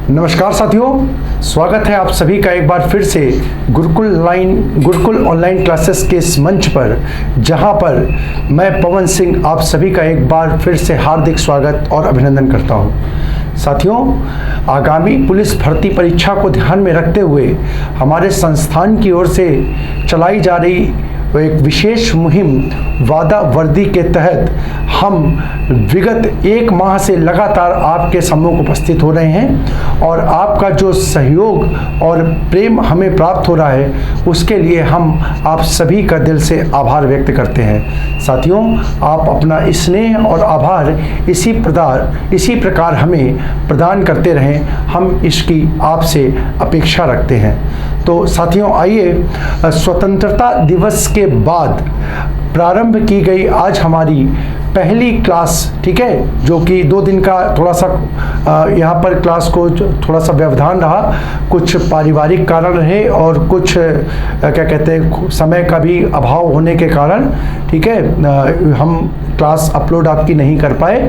नमस्कार साथियों, स्वागत है आप सभी का एक बार फिर से गुरुकुल ऑनलाइन क्लासेस के इस मंच पर, जहां पर मैं पवन सिंह आप सभी का एक बार फिर से हार्दिक स्वागत और अभिनंदन करता हूं। साथियों, आगामी पुलिस भर्ती परीक्षा को ध्यान में रखते हुए हमारे संस्थान की ओर से चलाई जा रही एक विशेष मुहिम वादा वर्दी के तहत हम विगत एक माह से लगातार आपके सम्मुख उपस्थित हो रहे हैं और आपका जो सहयोग और प्रेम हमें प्राप्त हो रहा है उसके लिए हम आप सभी का दिल से आभार व्यक्त करते हैं। साथियों, आप अपना स्नेह और आभार इसी प्रकार हमें प्रदान करते रहें, हम इसकी आपसे अपेक्षा रखते हैं। तो साथियों, आइए स्वतंत्रता दिवस के बाद प्रारंभ की गई आज हमारी पहली क्लास, ठीक है, जो कि 2 दिन का थोड़ा सा यहाँ पर क्लास को थोड़ा सा व्यवधान रहा, कुछ पारिवारिक कारण रहे और कुछ क्या कहते हैं समय का भी अभाव होने के कारण, ठीक है, हम क्लास अपलोड आपकी नहीं कर पाए,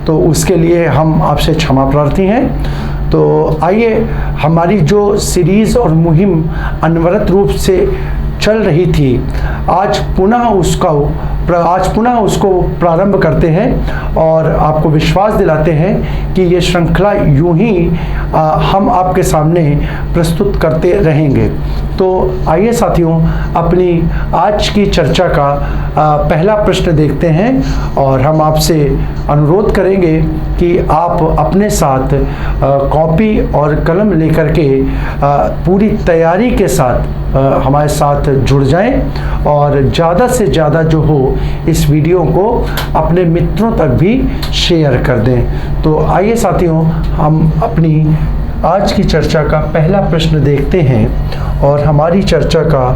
तो उसके लिए हम आपसे क्षमा प्रार्थी हैं। तो आइए, हमारी जो सीरीज़ और मुहिम अनवरत रूप से चल रही थी, आज पुनः उसको प्रारंभ करते हैं और आपको विश्वास दिलाते हैं कि ये श्रृंखला यूं ही हम आपके सामने प्रस्तुत करते रहेंगे। तो आइए साथियों, अपनी आज की चर्चा का पहला प्रश्न देखते हैं और हम आपसे अनुरोध करेंगे कि आप अपने साथ कॉपी और कलम लेकर के पूरी तैयारी के साथ हमारे साथ जुड़ जाएं और ज़्यादा से ज़्यादा जो हो इस वीडियो को अपने मित्रों तक भी शेयर कर दें। तो आइए साथियों, हम अपनी आज की चर्चा का पहला प्रश्न देखते हैं और हमारी चर्चा का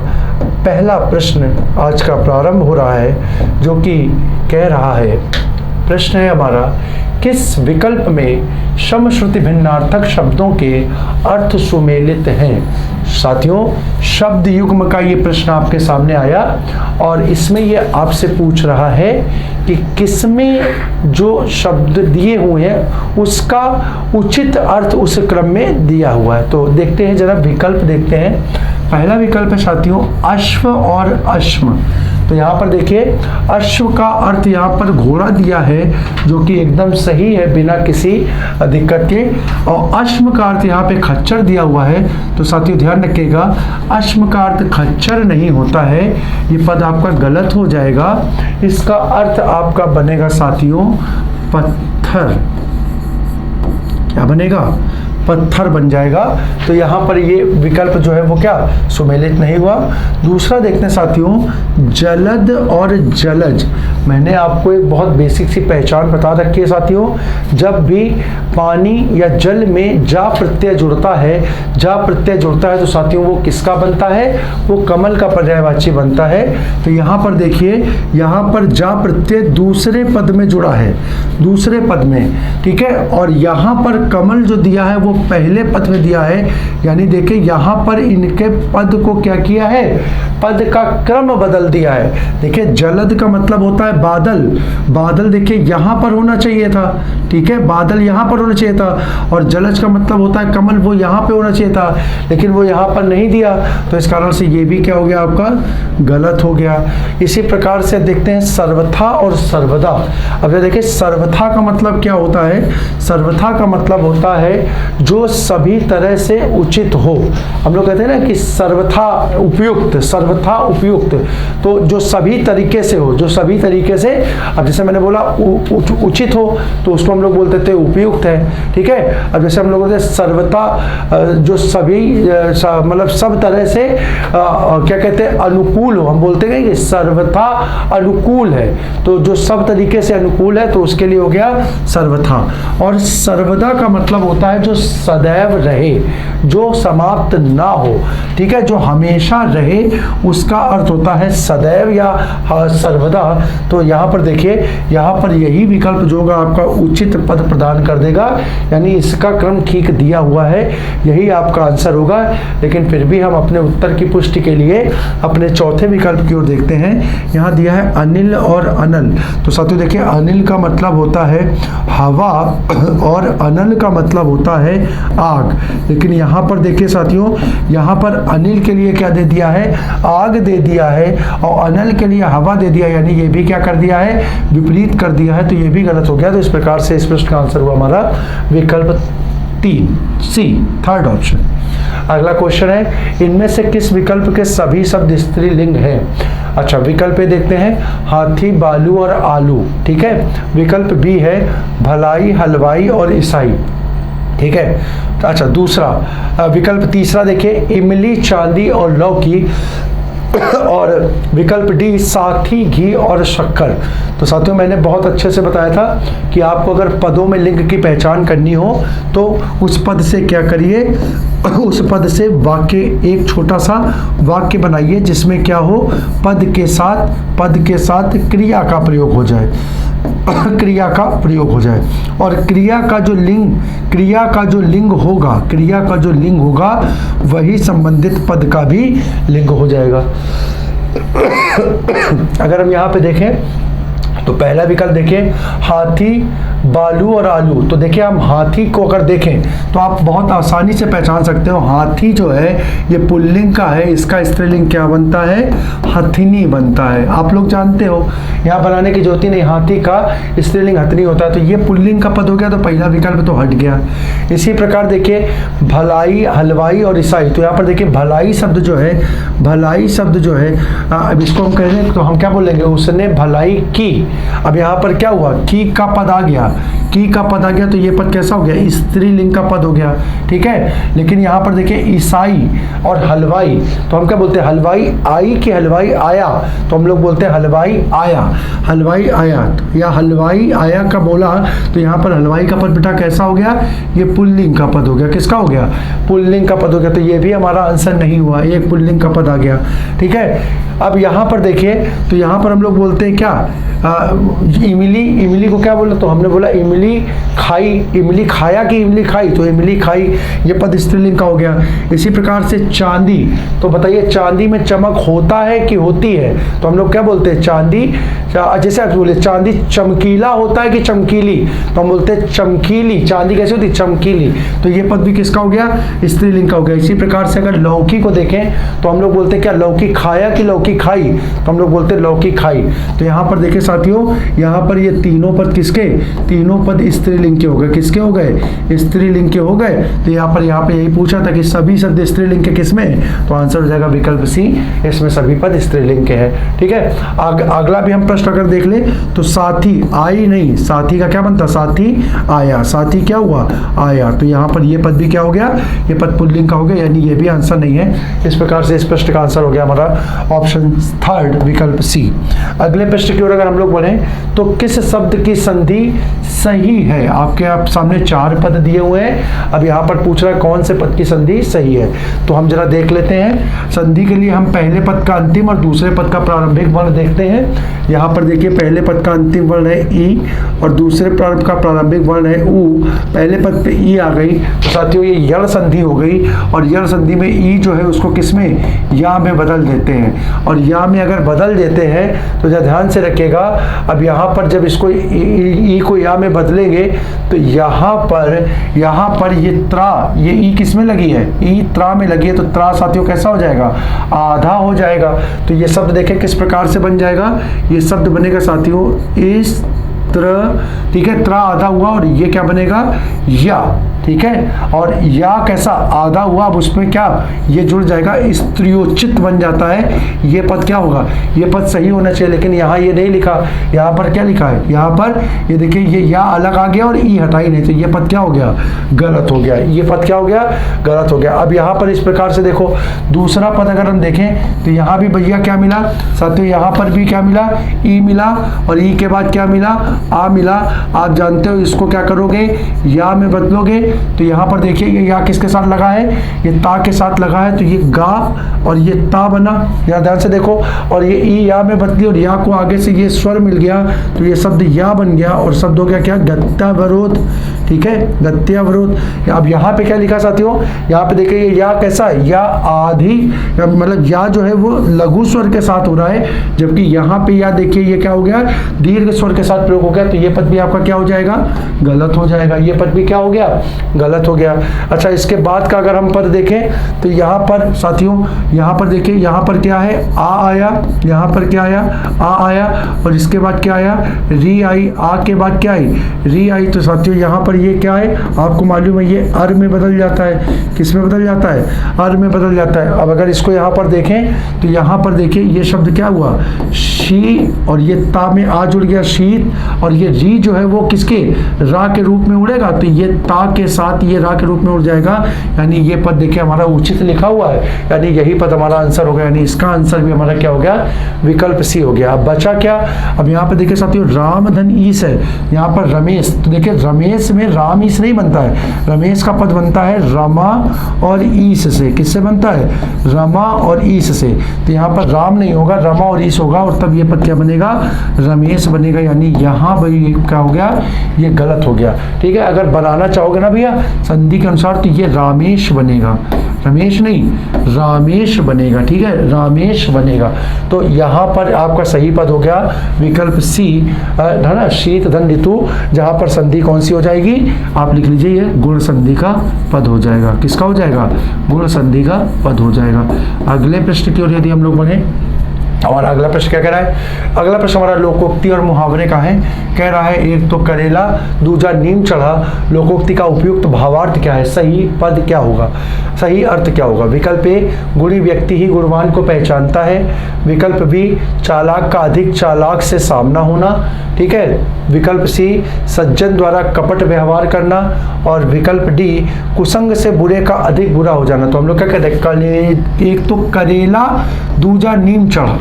पहला प्रश्न आज का प्रारंभ हो रहा है, जो कि कह रहा है, प्रश्न है हमारा, किस विकल्प में सम श्रुति भिन्नार्थक शब्दों के अर्थ सुमेलित हैं? साथियों, शब्द युग्म का ये प्रश्न आपके सामने आया और इसमें ये आपसे पूछ रहा है कि किसमें जो शब्द दिए हुए हैं उसका उचित अर्थ उस क्रम में दिया हुआ है। तो देखते हैं, जरा विकल्प देखते हैं। पहला विकल्प है साथियों अश्व और अश्म। तो यहाँ पर देखिए, अश्व का अर्थ यहाँ पर घोड़ा दिया है, जो कि एकदम सही है बिना किसी दिक्कत के, और अश्म का अर्थ यहाँ पे खच्चर दिया हुआ है। तो साथियों ध्यान रखिएगा, अश्म का अर्थ खच्चर नहीं होता है, ये पद आपका गलत हो जाएगा। इसका अर्थ आपका बनेगा साथियों पत्थर। क्या बनेगा? पत्थर बन जाएगा। तो यहाँ पर ये विकल्प जो है वो क्या सुमेलित नहीं हुआ। दूसरा देखते हैं साथियों, जलद और जलज। मैंने आपको एक बहुत बेसिक सी पहचान बता रखी है साथियों, जब भी पानी या जल में जा प्रत्यय जुड़ता है तो साथियों वो किसका बनता है? वो कमल का पर्यायवाची बनता है। तो यहाँ पर देखिए, यहाँ पर जा प्रत्यय दूसरे पद में जुड़ा है, दूसरे पद में, ठीक है, और यहाँ पर कमल जो दिया है वो पहले पद में दिया है। यानी देखिए, यहाँ पर इनके पद को क्या किया है? पद का क्रम बदल दिया है। देखिए, जलद का मतलब होता है बादल। बादल देखिए यहाँ पर होना चाहिए था, ठीक है, बादल यहाँ पर होना चाहिए था, और जलज का मतलब होता है कमल, वो यहाँ पे होना चाहिए था, लेकिन वो यहाँ पर नहीं दिया, तो इस कारण से ये भी क्या हो गया आपका? गलत हो गया। इसी प्रकार से देखते हैं सर्वथा और सर्वदा। अब देखिए, सर्वथा का मतलब क्या होता है? सर्वथा का मतलब होता है जो सभी तरह से उचित हो। हम लोग कहते हैं ना कि सर्वथा उपयुक्त, सर्वथा उपयुक्त, तो जो सभी तरीके से हो, जो सभी तरीके से, अब जैसे मैंने बोला उचित हो तो उसको हम लोग बोलते थे उपयुक्त है, ठीक है। अब जैसे हम लोग बोलते हैं सर्वथा जो सभी मतलब सब तरह से क्या कहते हैं अनुकूल हो, हम बोलते हैं कि सर्वथा अनुकूल है, तो जो सब तरीके से अनुकूल है तो उसके लिए हो गया सर्वथा। और सर्वदा का मतलब होता है जो सदैव रहे, जो समाप्त ना हो, ठीक है, जो हमेशा रहे, उसका अर्थ होता है सदैव या सर्वदा। तो यहाँ पर देखिए, यहाँ पर यही विकल्प जो होगा आपका उचित पद प्रदान कर देगा, यानी इसका क्रम ठीक दिया हुआ है, यही आपका आंसर होगा। लेकिन फिर भी हम अपने उत्तर की पुष्टि के लिए अपने चौथे विकल्प की ओर देखते हैं। यहाँ दिया है अनिल और अनल। तो साथियों देखिए, अनिल का मतलब होता है हवा और अनल का मतलब होता है आग। लेकिन यहाँ पर देखिए साथियों, यहाँ पर अनिल के लिए क्या दे दिया है, आग दे दिया है, और अनिल के लिए हवा दे दिया, यानी ये भी क्या कर दिया है, विपरीत कर दिया है, तो ये भी गलत हो गया। तो इस प्रकार से इस प्रश्न का आंसर हुआ हमारा विकल्प 3 सी, थर्ड ऑप्शन। अगला क्वेश्चन है, इनमें से किस विकल्प के सभी शब्द स्त्रीलिंग हैं? अच्छा, विकल्प ए देखते हैं, हाथी, बालू और आलू। ठीक है। विकल्प बी है भलाई, हलवाई और ईसाई। ठीक है। अच्छा, दूसरा विकल्प तीसरा देखिए, इमली, चांदी और लौकी। और विकल्प डी, साथी, घी और शक्कर। तो साथियों, मैंने बहुत अच्छे से बताया था कि आपको अगर पदों में लिंग की पहचान करनी हो तो उस पद से क्या करिए, उस पद से वाक्य, एक छोटा सा वाक्य बनाइए जिसमें क्या हो, पद के साथ क्रिया का प्रयोग हो जाए, क्रिया का प्रयोग हो जाए। और क्रिया का जो लिंग होगा वही संबंधित पद का भी लिंग हो जाएगा। अगर हम यहाँ पे देखें तो पहला विकल्प देखिए, हाथी, बालू और आलू। तो देखिए, हम हाथी को अगर देखें तो आप बहुत आसानी से पहचान सकते हो, हाथी जो है ये पुल्लिंग का है, इसका स्त्रीलिंग क्या बनता है, हथिनी बनता है। आप लोग जानते हो, यहाँ बनाने की जरूरत नहीं, हाथी का स्त्रीलिंग हथिनी होता है। तो ये पुल्लिंग का पद हो गया, तो पहला विकल्प तो हट गया। इसी प्रकार देखिए, भलाई, हलवाई और ईसाई। तो यहाँ पर देखिए, भलाई शब्द जो है, अब इसको हम कह दें तो हम क्या बोलेंगे, उसने भलाई की। अब यहाँ पर क्या हुआ, की का पद आ गया, तो ये पद कैसा हो गया, स्त्रीलिंग का पद हो गया। ठीक है। लेकिन यहाँ पर देखिए, ईसाई और हलवाई, तो हम क्या बोलते हैं, हलवाई आई कि हलवाई आया, तो हम लोग बोलते हैं हलवाई आया, या हलवाई आया का बोला, तो यहाँ पर हलवाई का पद बेटा कैसा हो गया, ये पुल्लिंग का पद हो गया। किसका हो गया, पुल्लिंग का पद हो गया। तो ये भी हमारा आंसर नहीं हुआ, एक पुल्लिंग का पद आ गया। ठीक है। अब यहाँ पर देखिए, तो यहाँ पर हम लोग बोलते हैं क्या, इमली को क्या बोला, तो हमने बोला इमली खाई, इमली खाया कि इमली खाई, तो इमली खाई, ये पद स्त्रीलिंग का हो गया। इसी प्रकार से चांदी, तो बताइए चांदी में चमक होता है कि होती है, तो हम लोग क्या बोलते हैं, चांदी, जैसे आप बोले चांदी चमकीला होता है कि चमकीली, तो हम बोलते हैं चमकीली। चांदी कैसी होती है, चमकीली। तो ये पद भी किसका हो गया, स्त्रीलिंग का हो गया। इसी प्रकार से अगर लौकी को देखें तो हम लोग बोलते हैं क्या, लौकी खाया कि लौकी खाई, तो हम लोग बोलते हैं लौकी खाई। तो यहाँ पर देखिए साथियों, यहाँ पर ये तीनों पद किसके, तीनों पद स्त्रीलिंग के हो गए। किसके हो गए, स्त्रीलिंग के हो गए। तो यहाँ पे यही पूछा था कि सभी शब्द स्त्रीलिंग के किसमें, तो आंसर हो जाएगा विकल्प सी, इसमें सभी पद स्त्रीलिंग के हैं। ठीक है। अगला भी हम प्रश्न अगर देख ले तो साथी, आई नहीं, साथी का क्या बनता, साथी आया, साथी क्या हुआ, आया। तो यहाँ पर ये पद भी क्या हो गया, ये पद पुल्लिंग का हो गया, यानी ये भी आंसर नहीं है। इस प्रकार से इस प्रश्न का आंसर हो गया हमारा ऑप्शन थर्ड, विकल्प सी। अगले प्रश्न की ओर अगर हम लोग बोले तो किस शब्द की संधि सही है। आपके आप सामने 4 पद दिए हुए हैं। अब यहाँ पर पूछ रहा है कौन से पद की संधि सही है, तो हम जरा देख लेते हैं। संधि के लिए हम पहले पद का अंतिम और दूसरे पद का प्रारंभिक वर्ण देखते हैं। यहाँ पर देखिए, पहले पद का अंतिम वर्ण है ई और दूसरे पद का प्रारंभिक वर्ण है ऊ। पहले पद पे ई आ गई, तो साथियों ये यण संधि हो गई, और यण संधि में ई जो है उसको किसमें, या में बदल देते हैं। और या में अगर बदल देते हैं तो जरा ध्यान से रखिएगा, अब यहाँ पर जब इसको ई को या में बदलेंगे तो यहाँ पर ये त्रा, ये ई किस में लगी है, ई त्रा में लगी है, तो त्रा साथियों कैसा हो जाएगा, आधा हो जाएगा। तो ये शब्द देखें किस प्रकार से बन जाएगा, ये शब्द बनेगा साथियों इस त्र, ठीक है, त्रा आधा हुआ और ये क्या बनेगा, या। ठीक है। और या कैसा, आधा हुआ, अब उसमें क्या, ये जुड़ जाएगा, स्त्रियोचित बन जाता है। ये पद क्या होगा, ये पद सही होना चाहिए, लेकिन यहाँ ये नहीं लिखा। यहाँ पर क्या लिखा है, यहाँ पर ये देखिए, ये या अलग आ गया और ई हटाई नहीं, तो ये पद क्या हो गया, गलत हो गया। ये पद क्या हो गया, गलत हो गया। अब यहाँ पर इस प्रकार से देखो, दूसरा पद अगर हम देखें तो यहाँ भी भैया क्या मिला साथियों, यहाँ पर भी क्या मिला, ई मिला, और ई के बाद क्या मिला, आ मिला। आप जानते हो इसको क्या करोगे, या में बदलोगे, तो यहाँ पर देखिए ये या किसके साथ लगा है, ये ता के साथ लगा है, तो ये गा और ये ता बना। यहाँ ध्यान से देखो, और ये ई या में बदली और या को आगे से ये स्वर मिल गया, तो ये शब्द या बन गया, और शब्द हो गया क्या, गत्यावरोध। ठीक है, गत्यावरोध। अब यहाँ पे क्या लिखा साथियों, यहाँ पे देखिए ये या कैसा है, या आधी, मतलब या जो है वो लघु स्वर के साथ हो रहा है, जबकि यहाँ पे या देखिए ये क्या हो गया, दीर्घ स्वर के साथ प्रयोग हो गया। गया, तो ये पद भी आपका क्या हो जाएगा, गलत हो जाएगा। ये पद भी क्या हो गया, गलत हो गया। अच्छा, इसके बाद का अगर हम पद देखें तो यहाँ पर साथियों, यहाँ पर देखिए, यहाँ पर क्या है, आ आया, यहाँ पर क्या आया, आ आया, और इसके बाद क्या आया, री आई, आ के बाद क्या आई, री आई। तो साथियों यहाँ पर ये क्या है, आपको मालूम है, ये अर में बदल जाता है। किस में बदल जाता है, अर में बदल जाता है। अब अगर इसको यहाँ पर देखें तो यहाँ पर देखिए ये शब्द क्या हुआ, शी, और ये ता में आ जुड़ गया, शीत, और ये री जो है वो किसके, रा के रूप में उड़ेगा, तो ये ता के साथ ये रा के रूप में उड़ जाएगा। यानी ये पद देखिए हमारा उचित लिखा हुआ है, यानी यही पद हमारा आंसर हो गया। यानी इसका आंसर भी हमारा क्या हो गया, विकल्प सी हो गया। अब बचा क्या, अब यहाँ पे देखिए साथियों, राम धन ईस है, यहाँ पर रमेश, तो देखिए रमेश में राम ईस नहीं बनता है, रमेश का पद बनता है रमा और ईस से। किससे बनता है, रमा और ईस से। तो यहाँ पर राम नहीं होगा, रमा और ईस होगा, और तब ये पद क्या बनेगा, रमेश बनेगा। यानी यहाँ भाई क्या हो गया, ये गलत हो गया। ठीक है, अगर बनाना चाहोगे ना भैया संधि के अनुसार तो ये रामेश बनेगा, रमेश नहीं, रामेश बनेगा। ठीक है, रामेश बनेगा। तो यहाँ पर आपका सही पद हो गया विकल्प सी, है ना, शीत धन ऋतु, जहाँ पर संधि कौन सी हो जाएगी, आप लिख लीजिए, ये गुण संधि का पद हो जाएगा। किसका हो जाएगा, गुण संधि का पद हो जाएगा। अगले प्रश्न की ओर यदि हम लोग बढ़े, हमारा अगला प्रश्न क्या कह रहा है, अगला प्रश्न हमारा लोकोक्ति और मुहावरे का है। कह रहा है, एक तो करेला, दूजा नीम चढ़ा, लोकोक्ति का उपयुक्त भावार्थ क्या है, सही पद क्या होगा, सही अर्थ क्या होगा। विकल्प ए, गुणी व्यक्ति ही गुणवान को पहचानता है। विकल्प बी, चालाक का अधिक चालाक से सामना होना। ठीक है, विकल्प सी, सज्जन द्वारा कपट व्यवहार करना। और विकल्प डी, कुसंग से बुरे का अधिक बुरा हो जाना। तो हम लोग क्या कहते हैं, एक तो करेला, दूजा नीम चढ़ा,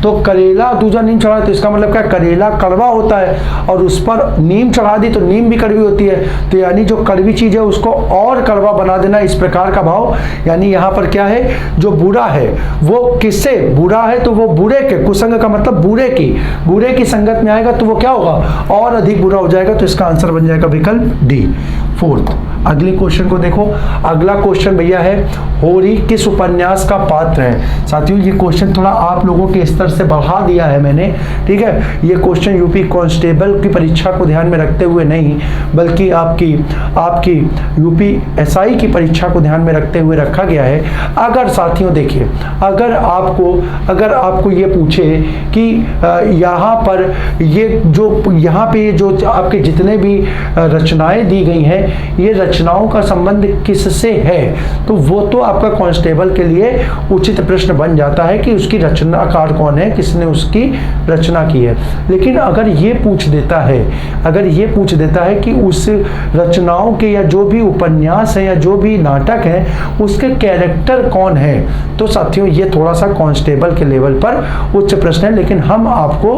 तो करेला दूजा नीम चढ़ा, तो इसका मतलब क्या, करेला कड़वा होता है और उस पर नीम चढ़ा दी तो नीम भी कड़वी होती है, तो यानी जो कड़वी चीज है उसको और कड़वा बना देना, इस प्रकार का भाव। यानी यहाँ पर क्या है, जो बुरा है वो किससे बुरा है, तो वो बुरे के, कुसंग का मतलब बुरे की संगत में आएगा तो वो क्या होगा, और अधिक बुरा हो जाएगा। तो इसका आंसर बन जाएगा विकल्प डी, फोर्थ। अगले क्वेश्चन को देखो, अगला क्वेश्चन भैया है, होरी किस उपन्यास का पात्र है। साथियों ये क्वेश्चन थोड़ा आप लोगों के स्तर से बढ़ा दिया है मैंने। ठीक है, ये क्वेश्चन यूपी कांस्टेबल की परीक्षा को ध्यान में रखते हुए नहीं, बल्कि आपकी यूपी एसआई की परीक्षा को ध्यान में रखते हुए रखा गया है। अगर साथियों देखिए, अगर आपको ये पूछे कि यहाँ पर ये जो आपके जितने भी रचनाएं दी गई हैं, ये रचनाओं का संबंध किससे है, तो वो तो आपका कांस्टेबल के लिए उचित प्रश्न बन जाता है कि उसकी रचनाकार कौन है, किसने उसकी रचना की है। लेकिन अगर ये पूछ देता है कि उस रचनाओं के या जो भी उपन्यास है या जो भी नाटक है उसके कैरेक्टर कौन है, तो साथियों ये थोड़ा सा कांस्टेबल के लेवल पर उच्च प्रश्न है। लेकिन हम आपको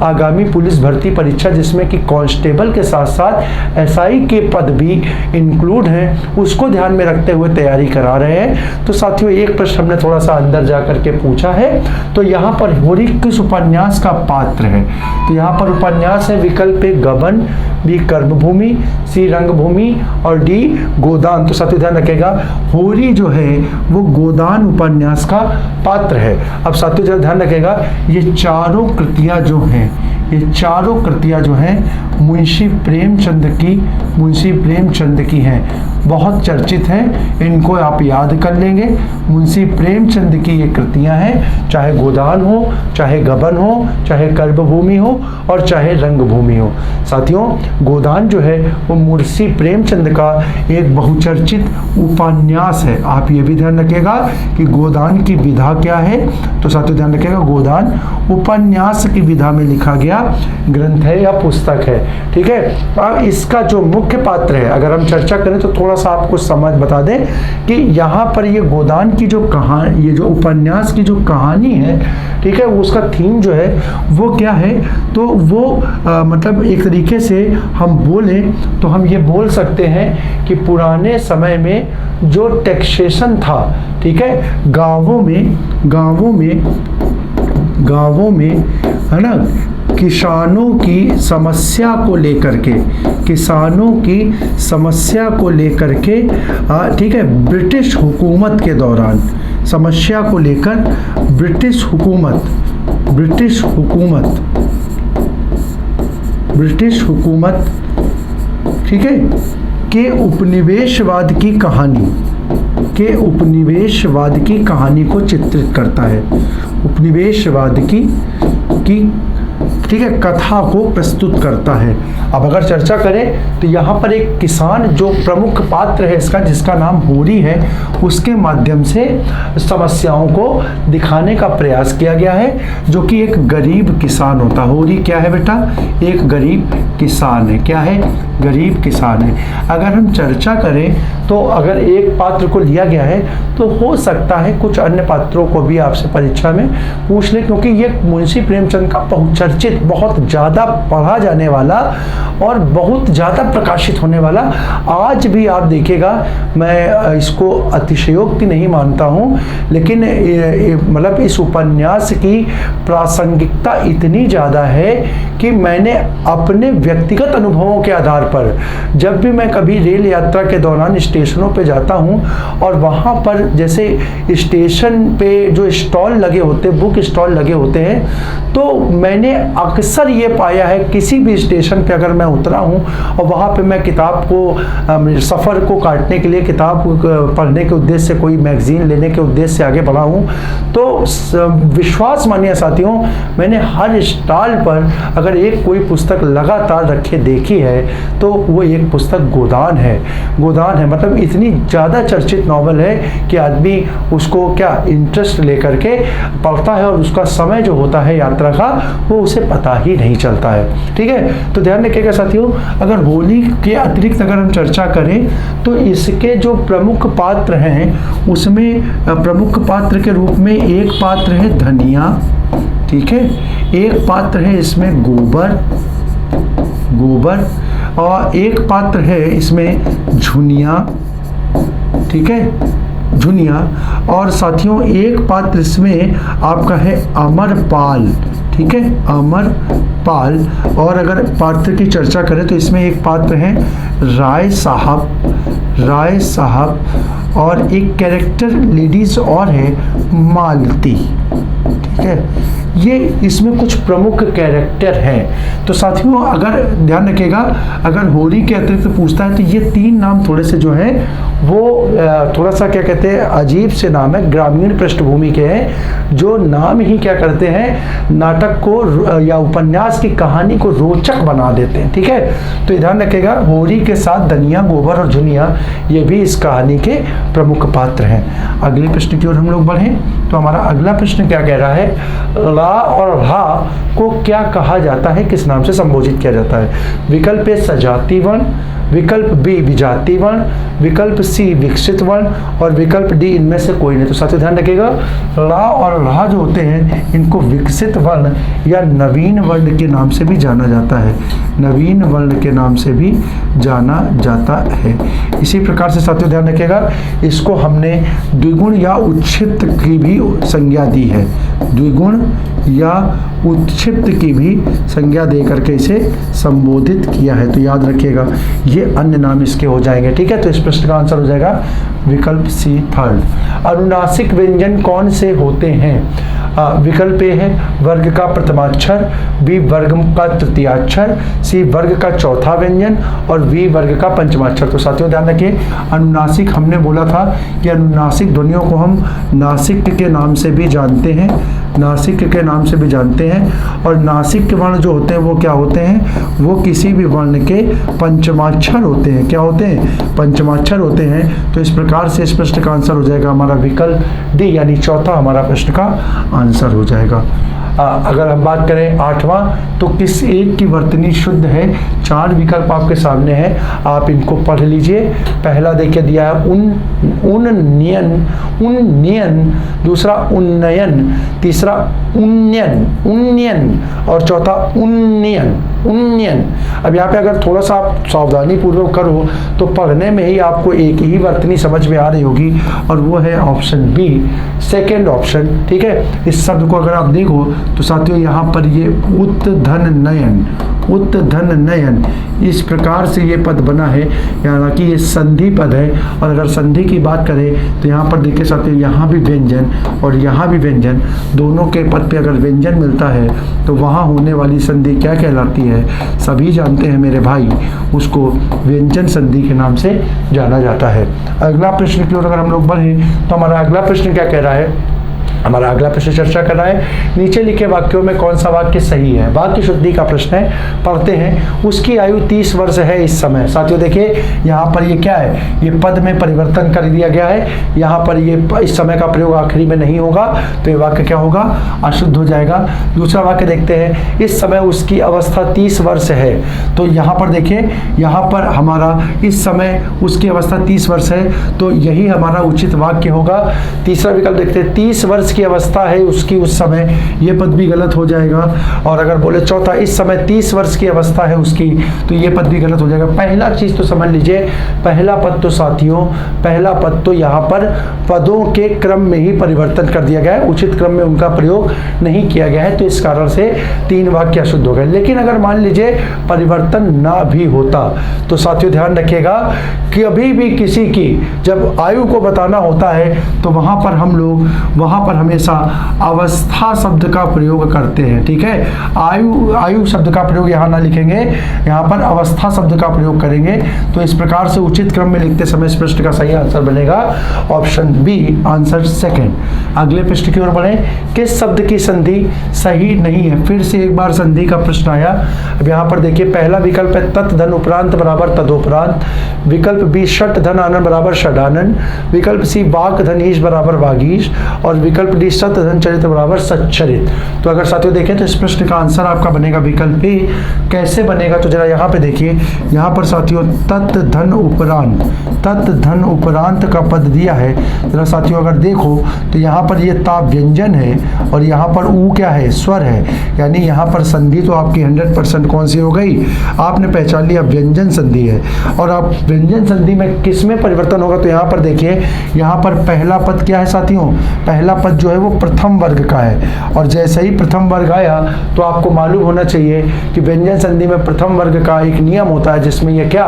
आगामी पुलिस भर्ती परीक्षा, जिसमें कि कांस्टेबल के साथ साथ एसआई के पद भी इंक्लूड हैं, उसको ध्यान में रखते हुए तैयारी करा रहे हैं। तो साथियों एक प्रश्न हमने थोड़ा सा अंदर जा करके पूछा है, तो यहाँ पर होरी किस उपन्यास का पात्र है, तो यहाँ पर उपन्यास है विकल्प ए गबन, बी कर्मभूमि, सी रंगभूमि और डी गोदान। तो साथियों ध्यान रखिएगा, होरी जो है वो गोदान उपन्यास का पात्र है। अब साथियों जरा ध्यान रखिएगा, ये चारों कृतियां जो हैं मुंशी प्रेमचंद की हैं, बहुत चर्चित हैं, इनको आप याद कर लेंगे। मुंशी प्रेमचंद की ये कृतियां हैं, चाहे गोदान हो, चाहे गबन हो, चाहे कर्मभूमि हो और चाहे रंगभूमि हो। साथियों गोदान जो है वो मुंशी प्रेमचंद का एक बहुचर्चित उपन्यास है। आप ये भी ध्यान रखिएगा कि गोदान की विधा क्या है, तो साथियों ध्यान रखिएगा गोदान उपन्यास की विधा में लिखा गया ग्रंथ है या पुस्तक है। ठीक है, अब इसका जो मुख्य पात्र है, अगर हम चर्चा करें तो थोड़ा सा आपको समझ बता दें कि यहाँ पर ये गोदान की जो कहानी, ये जो उपन्यास की जो कहानी है, ठीक है, उसका थीम जो है वो क्या है, तो वो मतलब एक तरीके से हम बोले तो हम ये बोल सकते हैं कि पुराने समय में जो टैक्सेशन था, ठीक है, गांवों में है ना, किसानों की समस्या को लेकर के ठीक है, ब्रिटिश हुकूमत के दौरान समस्या को लेकर ब्रिटिश हुकूमत, ठीक है, के उपनिवेशवाद की कहानी को चित्रित करता है, उपनिवेशवाद की ठीक है कथा को प्रस्तुत करता है। अब अगर चर्चा करें तो यहाँ पर एक किसान जो प्रमुख पात्र है इसका, जिसका नाम होरी है, उसके माध्यम से समस्याओं को दिखाने का प्रयास किया गया है, जो कि एक गरीब किसान होता है। होरी क्या है बेटा? एक गरीब किसान है। क्या है? गरीब किसान है। अगर हम चर्चा करें तो अगर एक पात्र को लिया गया है तो हो सकता है कुछ अन्य पात्रों को भी आपसे परीक्षा में पूछ ले, क्योंकि ये मुंशी प्रेमचंद का बहुचर्चित, बहुत ज़्यादा पढ़ा जाने वाला और बहुत ज़्यादा प्रकाशित होने वाला, आज भी आप देखिएगा, मैं इसको अतिशयोक्ति नहीं मानता हूँ, लेकिन मतलब इस उपन्यास की प्रासंगिकता इतनी ज़्यादा है कि मैंने अपने व्यक्तिगत अनुभवों के आधार पर, जब भी मैं कभी रेल यात्रा के दौरान स्टेशनों पे जाता हूँ और वहाँ पर जैसे स्टेशन पे जो स्टॉल लगे होते हैं, बुक स्टॉल लगे होते हैं, तो मैंने अक्सर ये पाया है किसी भी स्टेशन पे अगर मैं उतरा हूँ और वहाँ पे मैं किताब को, सफ़र को काटने के लिए किताब पढ़ने के उद्देश्य से, कोई मैगजीन लेने के उद्देश्य से आगे बढ़ा हूँ, तो विश्वास मानिए साथियों, मैंने हर स्टॉल पर अगर एक कोई पुस्तक लगातार रखे देखी है तो वो एक पुस्तक गोदान है। मतलब इतनी ज़्यादा चर्चित नॉवल है कि आदमी उसको क्या इंटरेस्ट लेकर के पढ़ता है और उसका समय जो होता है यात्रा का वो उसे पता ही नहीं चलता है। ठीक है, तो ध्यान रखिएगा साथियों, अगर होली के अतिरिक्त अगर हम चर्चा करें तो इसके जो प्रमुख पात्र हैं उसमें प्रमुख पात्र के रूप में एक पात्र है धनिया, ठीक है, एक पात्र है इसमें गोबर, और एक पात्र है इसमें झुनिया, ठीक है, झुनिया, और साथियों एक पात्र इसमें आपका है अमरपाल, ठीक है, अमरपाल। और अगर पात्र की चर्चा करें तो इसमें एक पात्र है राय साहब, और एक कैरेक्टर लेडीज और है मालती, ठीक है, ये इसमें कुछ प्रमुख कैरेक्टर हैं। तो साथियों अगर ध्यान रखिएगा, अगर होरी के अतिरिक्त पूछता है तो ये तीन नाम थोड़े से जो हैं वो थोड़ा सा क्या कहते हैं, अजीब से नाम है, ग्रामीण पृष्ठभूमि के हैं, जो नाम ही क्या करते हैं, नाटक को या उपन्यास की कहानी को रोचक बना देते हैं। ठीक है, तो ध्यान रखिएगा, होरी के साथ धनिया, गोबर और झुनिया ये भी इस कहानी के प्रमुख पात्र हैं। अगले प्रश्न की ओर हम लोग बढ़ें तो हमारा अगला प्रश्न क्या कह रहा है, ला और रा को क्या कहा जाता है, किस नाम से संबोधित किया जाता है? विकल्प ए सजाती वर्ण, विकल्प बी विजाती वर्ण, विकल्प सी विकसित वर्ण और विकल्प डी इनमें से कोई नहीं। तो साथियों ध्यान रखिएगा, ला और रा जो होते हैं इनको विकसित वर्ण या नवीन वर्ण के नाम से भी जाना जाता है, नवीन वर्ण के नाम से भी जाना जाता है। इसी प्रकार से साथियों ध्यान रखिएगा, इसको हमने द्विगुण या उच्छित्त की भी संज्ञा दी है, द्विगुण या उच्छित्त की भी संज्ञा दे करके इसे संबोधित किया है। तो याद रखिएगा ये अन्य नाम इसके हो जाएंगे। ठीक है, तो इस प्रश्न का आंसर हो जाएगा विकल्प सी थर्ड। अनुनासिक व्यंजन कौन से होते हैं? विकल्प ए है वर्ग का प्रथमाक्षर, बी वर्ग का तृतीयाक्षर, सी वर्ग का चौथा व्यंजन और वी वर्ग का पंचमाक्षर। तो साथियों ध्यान रखिए, अनुनासिक हमने बोला था कि अनुनासिक ध्वनियों को हम नासिक के नाम से भी जानते हैं, नासिक के नाम से भी जानते हैं, और नासिक के वर्ण जो होते हैं वो क्या होते हैं, वो किसी भी वर्ण के पंचमाक्षर होते हैं। क्या होते हैं? पंचमाक्षर होते हैं। तो इस प्रकार से इस प्रश्न का आंसर हो जाएगा हमारा विकल्प डी, यानी चौथा हमारा प्रश्न का आंसर हो जाएगा। अगर हम बात करें आठवां, तो किस एक की वर्तनी शुद्ध है? चार विकल्प आपके सामने हैं, आप इनको पढ़ लीजिए। पहला देखिए दिया है उन्नयन, दूसरा उन्नयन, तीसरा उन्नयन और चौथा उन्नयन। अब यहाँ पे अगर थोड़ा सा आप सावधानी पूर्वक करो तो पढ़ने में ही आपको एक ही वर्तनी समझ में आ रही होगी, और वो है ऑप्शन बी, सेकेंड ऑप्शन। ठीक है, इस शब्द को अगर आप देखो तो साथियों यहाँ पर ये उत्धन नयन, उत धन नयन, इस प्रकार से ये पद बना है, हालांकि ये संधि पद है। और अगर संधि की बात करें तो यहाँ पर देखिए साथियों, यहाँ भी व्यंजन और यहाँ भी व्यंजन, दोनों के पद पे अगर व्यंजन मिलता है तो वहाँ होने वाली संधि क्या कहलाती है? सभी जानते हैं मेरे भाई, उसको व्यंजन संधि के नाम से जाना जाता है। अगला प्रश्न की ओर अगर हम लोग बढ़ें तो हमारा अगला प्रश्न क्या कह रहा है? हमारा अगला प्रश्न चर्चा कर रहा है, नीचे लिखे वाक्यों में कौन सा वाक्य सही है? वाक्य शुद्धि का प्रश्न है, पढ़ते हैं। उसकी आयु 30 वर्ष है इस समय। साथियों देखिए, यहाँ पर ये क्या है? ये पद में परिवर्तन कर दिया गया है। यहाँ पर ये इस समय का प्रयोग आखिरी में नहीं होगा, तो ये वाक्य क्या होगा? अशुद्ध हो जाएगा। दूसरा वाक्य देखते हैं, इस समय उसकी अवस्था 30 वर्ष है। तो यहाँ पर देखिए, यहाँ पर हमारा इस समय उसकी अवस्था 30 वर्ष है, तो यही हमारा उचित वाक्य होगा। तीसरा विकल्प देखते हैं, 30 वर्ष की अवस्था है उसकी उस समय, ये पद भी गलत हो जाएगा। और अगर बोले चौथा, इस समय 30 वर्ष की अवस्था है उसकी, तो ये पद भी गलत हो जाएगा। पहला चीज तो समझ लीजिए, पहला पद तो साथियों, पहला पद तो यहाँ पर पदों के क्रम में ही परिवर्तन कर दिया गया है, उचित क्रम में उनका प्रयोग नहीं किया गया है, तो इस कारण से 3 वाक्य अशुद्ध हो गए। लेकिन अगर मान लीजिए परिवर्तन ना भी होता, तो साथियों ध्यान रखिएगा कि अभी भी किसी की जब आयु को बताना होता है तो वहां पर हम लोग हमेशा अवस्था शब्द का प्रयोग करते हैं। ठीक है, आयु शब्द का प्रयोग यहाँ ना लिखेंगे, यहाँ पर अवस्था शब्द का प्रयोग करेंगे। तो इस प्रकार से उचित क्रम में लिखते समय इस प्रश्न का सही आंसर बनेगा ऑप्शन बी, आंसर सेकंड। अगले प्रश्न की ओर बढ़े, किस शब्द की संधि सही नहीं है? फिर से एक बार संधि का प्रश्न आया। अब यहाँ पर देखिए, पहला विकल्प है तत् धन उपरांत बराबर तदोपरांत, विकल्प बी षट धन आनंद बराबर षडानंद, विकल्प सी वाक धनीश बराबर वागीश, और विकल्प डी सत धन चरित बराबर सच्चरित। तो अगर साथियों देखें तो इस प्रश्न का आंसर आपका बनेगा विकल्प बी। कैसे बनेगा? तो जरा यहाँ पे देखिए, यहाँ पर साथियों तत् धन उपरांत का पद दिया है। जरा साथियों अगर देखो तो यहाँ पर ये ता व्यंजन है और यहाँ पर ऊ क्या है? स्वर है। यानी यहाँ पर संधि तो आपकी 100% कौन सी हो गई? आपने पहचान लिया, व्यंजन संधि है। और आप व्यंजन संधि में किस में परिवर्तन होगा? तो यहाँ पर देखिए, यहाँ पर पहला पद क्या है साथियों? पहला पद जो है वो प्रथम वर्ग का है, और जैसे ही प्रथम वर्ग आया तो आपको मालूम होना चाहिए कि व्यंजन संधि में प्रथम वर्ग का एक नियम होता है, जिसमें ये क्या,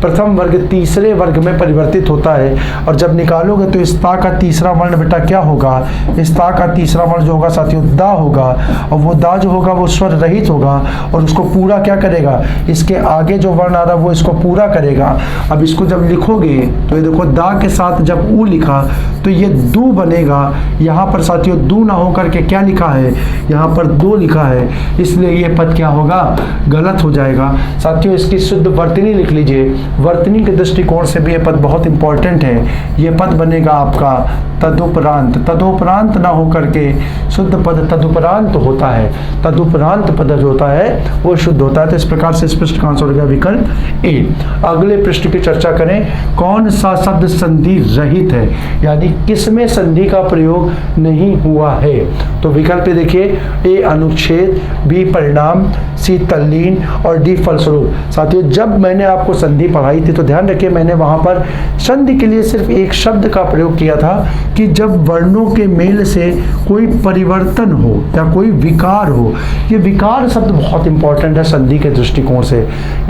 प्रथम वर्ग तीसरे वर्ग में परिवर्तित होता है। और जब निकालोगे तो इस ता का तीसरा वर्ण बेटा क्या होगा? इस ता का तीसरा वर्ण जो होगा साथियों दा होगा, और वो दा जो होगा वो स्वर रहित होगा, और उसको पूरा क्या करेगा? इसके आगे जो वर्ण आ रहा है वो इसको पूरा करेगा। अब इसको जब लिखोगे तो ये देखो, दा के साथ जब ऊ लिखा तो ये दू बनेगा। यहाँ पर साथियों दू ना होकर के क्या लिखा है? यहाँ पर दो लिखा है, इसलिए ये पद क्या होगा? गलत हो जाएगा। साथियों इसकी शुद्ध वर्तनी लिख लीजिए, वर्तनी के दृष्टिकोण से भी ये पद बहुत इंपॉर्टेंट है। ये पद बनेगा आपका तदुपरांत। तदुपरांत ना होकर के शुद्ध पद तदुपरांत होता है, तदुपरांत पद जो होता है वो शुद्ध होता है। तो इस प्रकार से इस प्रश्न का आंसर हो गया विकल्प ए। अगले प्रश्न की चर्चा करें, कौन सा शब्द संधि रहित है? यानी किसमें संधि का प्रयोग नहीं हुआ है? तो विकल्प देखिए, ए अनुच्छेद, बी परिणाम, सी तल्लीन, और डी फलस्वरूप। साथियों जब मैंने आपको संधि पढ़ाई थी तो ध्यान रखिए, मैंने वहां पर संधि के लिए सिर्फ एक शब्द का प्रयोग किया था कि जब वर्णों के मेल से कोई परिवर्तन हो या कोई विकार हो। ये विकार शब्द बहुत इंपॉर्टेंट है संधि के दृष्टिकोण से।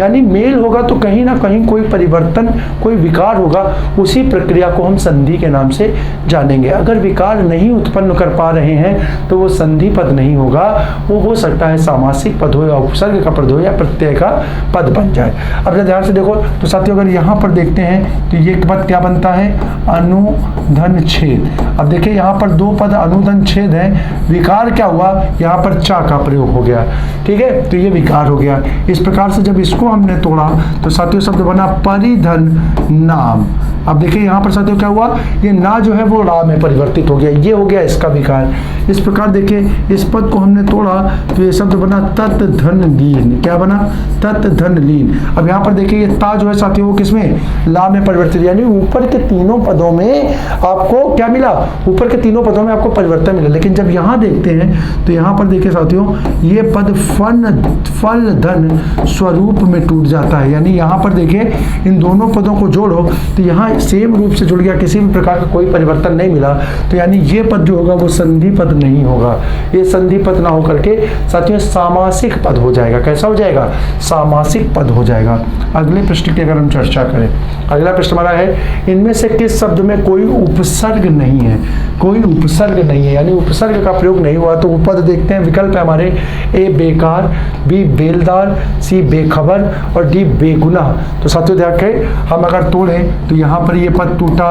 यानी मेल होगा तो कहीं ना कहीं कोई परिवर्तन, कोई विकार होगा, उसी प्रक्रिया को हम संधि के नाम से जानेंगे। अगर विकार नहीं उत्पन्न कर पा रहे हैं तो वो संधि पद नहीं होगा, वो हो सकता है सामासिक पद हो या उपसर्ग का पद हो या प्रत्यय का पद बन जाए। अब ध्यान से देखो तो साथियों अगर यहाँ पर देखते हैं तो ये पद क्या बनता है? अनुधन छेद। अब देखिए यहाँ पर दो पद अनुधन छेद है, विकार क्या हुआ? यहाँ पर चा का प्रयोग हो गया। ठीक है, तो ये विकार हो गया। इस प्रकार से जब इसको हमने तोड़ा तो साथियों शब्द बना परिधन नाम। अब देखिए यहाँ पर साथियों क्या हुआ? ये ना जो है वो रा में परिवर्तित हो गया, ये हो गया इसका विकार। इस प्रकार देखिए इस पद को हमने तोड़ा तो ये शब्द बना तत् धन लीन। क्या बना? तत् धन लीन। अब यहाँ पर देखिए ये ता जो है साथियों वो किसमें? ला में परिवर्तित। यानी ऊपर के तीनों पदों में आपको क्या मिला? ऊपर के तीनों पदों में आपको परिवर्तन मिला। लेकिन जब यहाँ देखते हैं तो यहाँ पर देखिए साथियों ये पद फल धन स्वरूप में टूट जाता है। यानी यहाँ पर देखिए इन दोनों पदों को जोड़ो तो यहाँ सेम रूप से जुड़ गया, किसी भी प्रकार का कोई परिवर्तन नहीं मिला, तो यानी ये पद जो होगा वो संधि पद नहीं होगा। ये संधि पद ना होकर के साथियों सामासिक पद हो जाएगा। कैसा हो जाएगा? सामासिक पद हो जाएगा। अगले प्रश्न की अगर हम चर्चा करें, अगला प्रश्न हमारा है, इनमें से किस शब्द में कोई उपसर्ग नहीं है? कोई उपसर्ग नहीं है, यानी उपसर्ग का प्रयोग नहीं हुआ। तो वो पद देखते हैं, विकल्प है हमारे, ए बेकार, बी बेलदार, सी बेखबर और डी बेगुनाह। तो साथियों ध्यान रखें, हम अगर तोड़ें तो यहाँ पर ये पद टूटा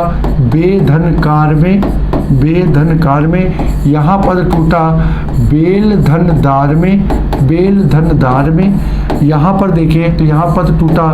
बेधनकार में, बेधनकार में, यहाँ पद टूटा बेल धनदार में, बेल धनदार में, यहाँ पर देखें तो यहाँ पद टूटा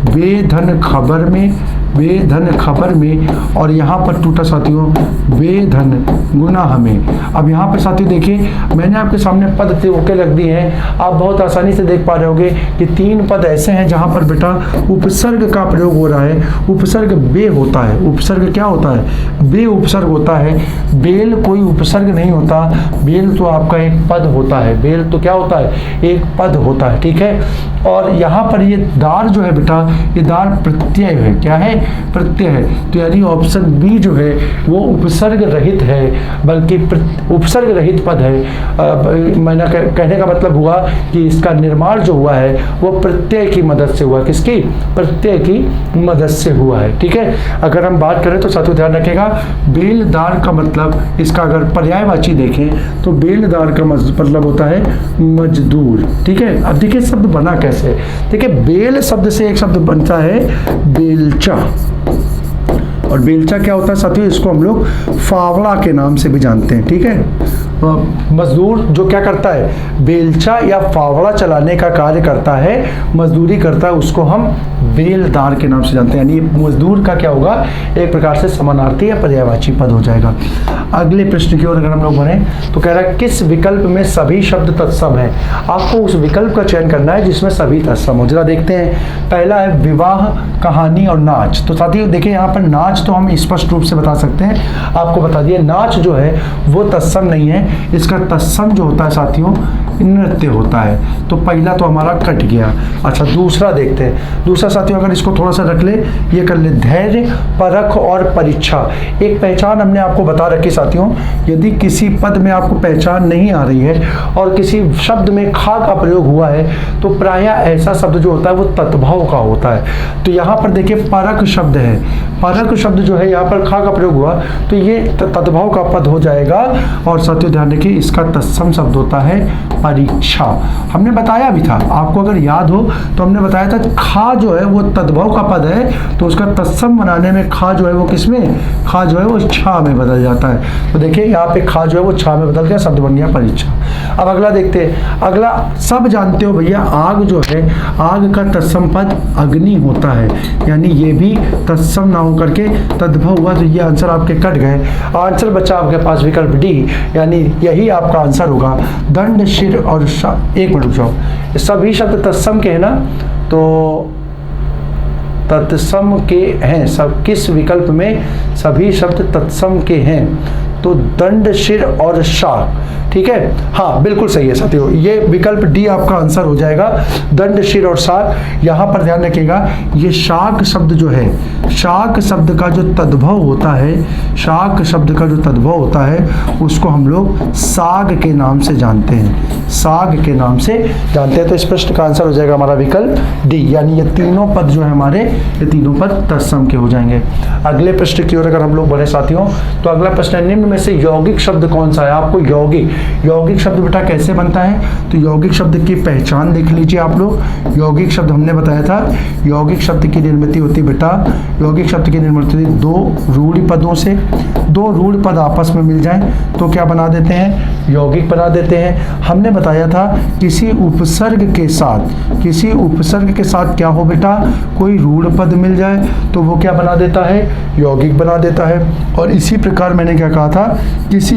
बेधन खबर में, बेधन खबर में, और यहाँ पर टूटा साथियों बेधन गुनाह में। अब यहाँ पर साथियों देखिए, मैंने आपके सामने पद ओके रख दिए हैं, आप बहुत आसानी से देख पा रहे होंगे कि 3 पद ऐसे हैं जहाँ पर बेटा उपसर्ग का प्रयोग हो रहा है। उपसर्ग बे होता है। उपसर्ग क्या होता है? बे उपसर्ग होता है। बेल कोई उपसर्ग नहीं होता, बेल तो आपका एक पद होता है। बेल तो क्या होता है? एक पद होता है, ठीक है। और यहाँ पर ये दार जो है बेटा, ये दार प्रत्यय है। क्या है? प्रत्यय है। तो यानी ऑप्शन बी जो है वो उपसर्ग रहित है, बल्कि उपसर्ग रहित पद है। मैंने कहने का मतलब हुआ कि इसका निर्माण जो हुआ है वो प्रत्यय की मदद से हुआ। किसकी? प्रत्यय की मदद से हुआ है, ठीक है। अगर हम बात करें तो साथियों ध्यान रखिएगा, बेलदार का मतलब, इसका अगर पर्यायवाची देखें तो बेलदार का मतलब होता है मजदूर, ठीक है। अब देखिए शब्द बना कैसे। देखिए बेल शब्द से एक शब्द बनता है बेलचा, और बेलचा क्या होता है साथियों? इसको हम लोग फावड़ा के नाम से भी जानते हैं, ठीक है। मजदूर जो क्या करता है? बेलचा या फावड़ा चलाने का कार्य करता है, मजदूरी करता है, उसको हम बेलदार के नाम से जानते हैं। यानी मजदूर का क्या होगा? एक प्रकार से समानार्थी या पर्यायवाची पद हो जाएगा। अगले प्रश्न की ओर अगर हम लोग बढ़ें तो कह रहा है किस विकल्प में सभी शब्द तत्सम है? आपको उस विकल्प का चयन करना है जिसमें सभी तत्सम हो। जरा देखते हैं, पहला है विवाह, कहानी और नाच। तो साथियों देखिए यहाँ पर नाच तो हम स्पष्ट रूप से बता सकते हैं, आपको बता दिए। नाच जो है वो तत्सम नहीं है, इसका तत्सम जो होता है साथियों नृत्य होता है। तो पहला तो हमारा कट गया। अच्छा दूसरा देखते हैं। दूसरा साथियों अगर इसको थोड़ा सा रख ले, ये कर ले, धैर्य, परख और परीक्षा। एक पहचान हमने आपको बता रखी साथियों, यदि किसी पद में आपको पहचान नहीं आ रही है और किसी शब्द में खा का प्रयोग हुआ है तो प्रायः ऐसा शब्द जो होता है वो तद्भव का होता है। तो यहाँ पर देखिए परख शब्द है, परख शब्द जो है यहाँ पर खा का प्रयोग हुआ तो ये तद्भव का पद हो जाएगा। और साथियों ध्यान रखिए इसका तत्सम शब्द होता है परीक्षा। हमने बताया भी था, आपको अगर याद हो तो हमने बताया था खा जो है वो तद्भव का पद है, तो उसका तत्सम बनाने में खा जो है वो किसमें? खा जो है वो छा में बदल जाता है। तो देखिए यहाँ पे खा जो है वो छा में बदल गया, शब्द बन गया परीक्षा। अब अगला देखते हैं। अगला सब जानते हो भैया, आग जो है, आग का तत्सम पद अग्नि होता है, यानी ये भी तत्सम ना होकर के तद्भव हुआ। तो ये आंसर आपके कट गए। आंसर बचा आपके पास विकल्प डी, यानी यही आपका आंसर होगा। दंड, शिर और एक मिनट रुक जाओ, सभी शब्द तत्सम के हैं ना, तो तत्सम के हैं सब। किस विकल्प में सभी शब्द तत्सम के हैं? तो दंड, शिर और शाक, ठीक है। हाँ बिल्कुल सही है साथियों, ये विकल्प डी आपका आंसर हो जाएगा, दंड, शिर और शाक। यहाँ पर ध्यान रखिएगा, ये शाक शब्द जो है, शाक शब्द का जो तद्भव होता है, शाक शब्द का जो तद्भव होता है उसको हम लोग साग के नाम से जानते हैं, साग के नाम से जानते हैं। तो इस प्रश्न का आंसर हो जाएगा हमारा विकल्प डी, यानी ये तीनों पद जो है हमारे, ये तीनों पद तत्सम के हो जाएंगे। अगले प्रश्न की ओर अगर हम लोग बढ़े साथियों, तो अगला प्रश्न है, निम्न में से यौगिक शब्द कौन सा है? आपको यौगिक शब्द बेटा कैसे बनता है? तो यौगिक शब्द की पहचान देख लीजिए आप लोग। यौगिक शब्द हमने बताया था, यौगिक शब्द की निर्मित होती बेटा, यौगिक शब्द की निर्मित होती दो रूढ़ पदों से। दो रूढ़ पद आपस में मिल जाएं तो क्या बना देते हैं? यौगिक बना देते हैं। हमने बताया था किसी उपसर्ग के साथ, किसी उपसर्ग के साथ क्या हो बेटा? कोई रूढ़ पद मिल जाए तो वो क्या बना देता है? यौगिक बना देता है। और इसी प्रकार मैंने क्या कहा था, किसी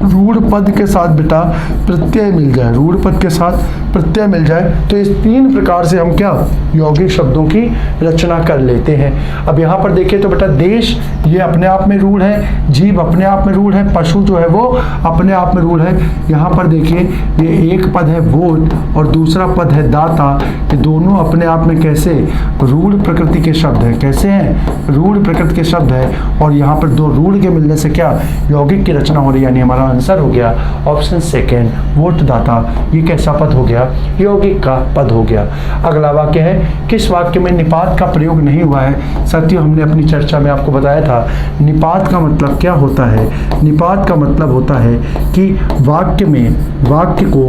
रूढ़ पद के साथ बेटा प्रत्यय मिल जाए, रूढ़ पद के साथ प्रत्यय मिल जाए तो इस 3 प्रकार से हम क्या यौगिक शब्दों की रचना कर लेते हैं। अब यहाँ पर देखिए तो बेटा देश ये अपने आप में रूढ़ है, जीव अपने आप में रूढ़ है, पशु जो है वो अपने आप में रूढ़ है। यहाँ पर देखिए ये एक पद है वोट और दूसरा पद है दाता, ये दोनों अपने आप में कैसे रूढ़ प्रकृति के शब्द हैं, कैसे हैं रूढ़ प्रकृति के शब्द है। और यहाँ पर 2 रूढ़ के मिलने से क्या यौगिक की रचना हो रही है, यानी हमारा आंसर हो गया ऑप्शन सेकेंड वोट दाता। ये कैसा पद हो गया, यौगिक का पद हो गया। अगला वाक्य है किस वाक्य में निपात का प्रयोग नहीं हुआ है। साथियों हमने अपनी चर्चा में आपको बताया था निपात का मतलब क्या होता है। निपात का मतलब होता है कि वाक्य में वाक्य को